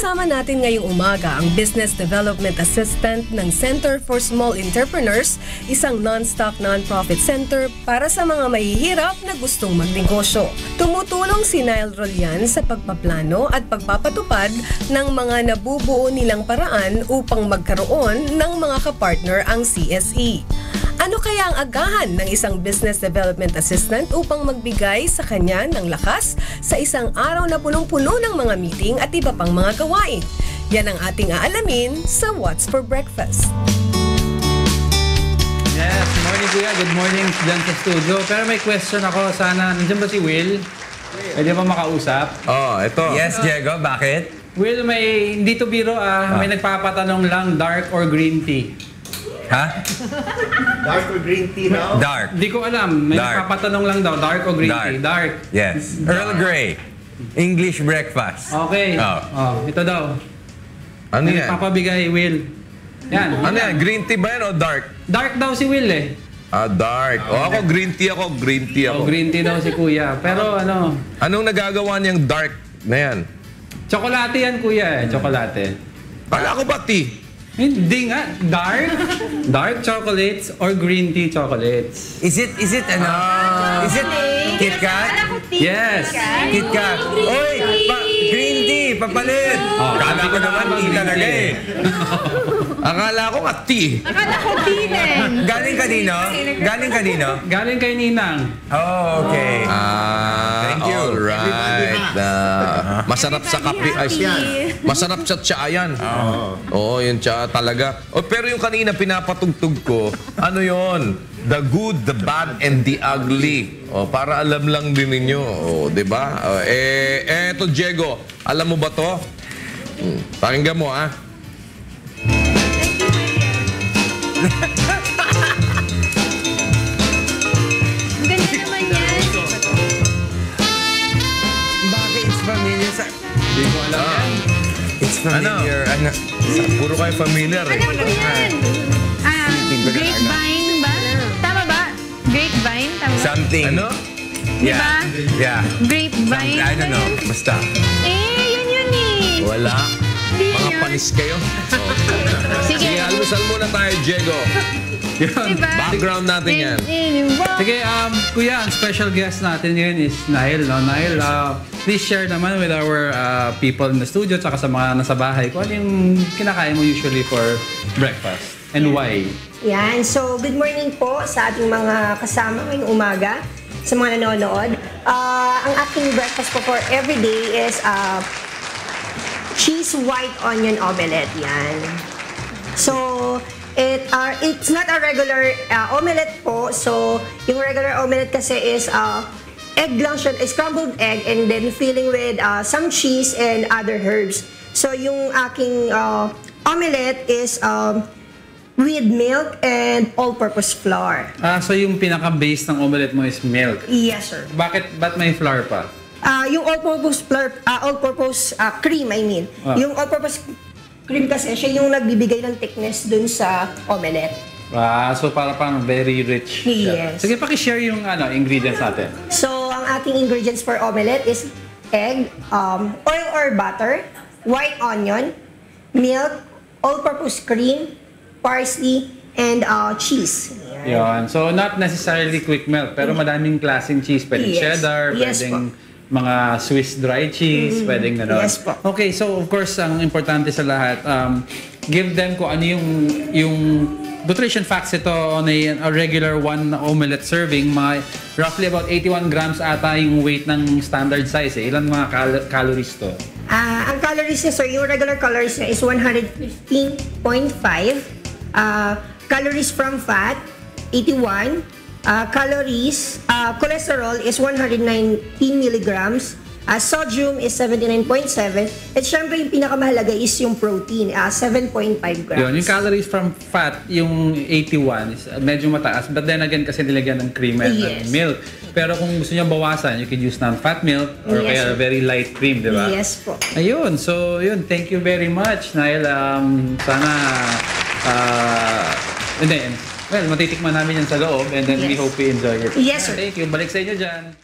Kasama natin ngayong umaga ang Business Development Assistant ng Center for Small Entrepreneurs, isang non-stock non-profit center para sa mga mahihirap na gustong magnegosyo. Tumutulong si Nile Rolyan sa pagpaplano at pagpapatupad ng mga nabubuo nilang paraan upang magkaroon ng mga kapartner ang CSE. Ano kaya ang agahan ng isang business development assistant upang magbigay sa kanya ng lakas sa isang araw na punong-puno ng mga meeting at iba pang mga gawain? Yan ang ating aalamin sa What's for Breakfast. Yes, good morning kuya. Good morning dyan sa studio. Pero may question ako. Sana, nandiyan ba si Will? Pwede ba makausap? Oh, ito. Yes, Diego. Bakit? Will, may, hindi to biro may nagpapatanong lang, dark or green tea? Ha? Dark or green tea now? Dark. Hindi ko alam. May Dark. nagpapatanong lang daw, dark or green Dark. tea? Dark. Yes. Earl Grey. English breakfast. Okay. Oh. Ito daw. Ano May yan? nagpapabigay, Will. Yan. Ano yan? Green tea ba yan o dark? Dark daw si Will eh. Dark. O ako, green tea ako. Green tea ako. Green tea daw si kuya. Pero ano, Anong nagagawa niyang dark na yan? tsokolate yan kuya eh. Tsokolate. Kala ko ba tea? Hindi nga. Dark chocolates or green tea chocolates. Is it ano? Is it Kit Kat? Yes. Kit Kat. Oy, green tea, papalit. Kala ko naman tea talaga eh. Akala ko nga tea. Akala ko din. Galing kanino? Galing kanino? Galing kay Ninang. Oh, okay. Thank you. Alright. Masarap sa kape. Ay, masarap sa tsa yan. Oo, yung tsa talaga. Oh, pero yung kanina pinapatugtog ko, ano yon? The good, the bad, and the ugly. Oh, para alam lang din ninyo. Oh, di ba? Eto, Diego. Alam mo ba to? Pakinggan mo, ah. Ganda naman yan. Bakit it's familiar sa... Hindi ko alam yan. It's familiar. Ano? Puro kayo familiar eh. Alam ko yan. Grapevine ba? Tama ba? Grapevine? Tama ba? Something. Ano? Di ba? Yeah. Grapevine? I don't know. Basta. Yun eh. Wala. Di Mga yun. panis kayo. Sige. Sige, almusal muna tayo, Diego. Yun. Diba? Background natin yan. Sige, kuya, ang special guest natin ngayon is Nile. No? Nile, please share naman with our people in the studio tsaka sa mga nasa bahay kung ano yung kinakain mo usually for breakfast and why. Yan. So, good morning po sa ating mga kasama ngayong umaga, sa mga nanonood. Ang aking breakfast po for everyday is cheese white onion omelette. Yan. So, it's not a regular omelette po. So, yung regular omelette kasi is egg lang siya, scrambled egg and then filling with some cheese and other herbs. So, yung aking omelette is with milk and all-purpose flour. So yung pinaka-base ng omelette mo is milk. Yes, sir. Ba't may flour pa? Yung all-purpose flour, all-purpose cream, I mean. Yung all-purpose cream kasi, siya yung nagbibigay ng thickness dun sa omelette. So para pang very rich. Yes. Sige, paki-share yung ingredients natin. So, ang ating ingredients for omelette is egg, oil or butter, white onion, milk, all-purpose cream, parsley, and cheese. Yun. So not necessarily quick melt, pero madaming klaseng cheese. Pwedeng Yes. cheddar, Yes pwedeng mga Swiss dry cheese, pwedeng gano'n. Yes po. Okay, so of course, ang importante sa lahat, give them kung ano yung nutrition facts ito on a regular one omelette serving. Roughly about 81 grams ata yung weight ng standard size. Ilan mga calories to? Ang calories niya, sir, yung regular calories niya is 115.5. Calories from fat, 81. Cholesterol is 119 milligrams. Sodium is 79.7. At syempre, yung pinakamahalaga is yung protein, 7.5 grams. Yun, yung calories from fat, yung 81, is medyo mataas. But then again, kasi nilagyan ng cream and milk. Pero kung gusto niyo bawasan, you can use non-fat milk or kaya very light cream, di ba? Yes po. Ayun, so yun, thank you very much, Nile. Sana, well, matitikman namin yan sa loob and then we hope you enjoy it. Yes, sir. Thank you. Balik sa inyo dyan.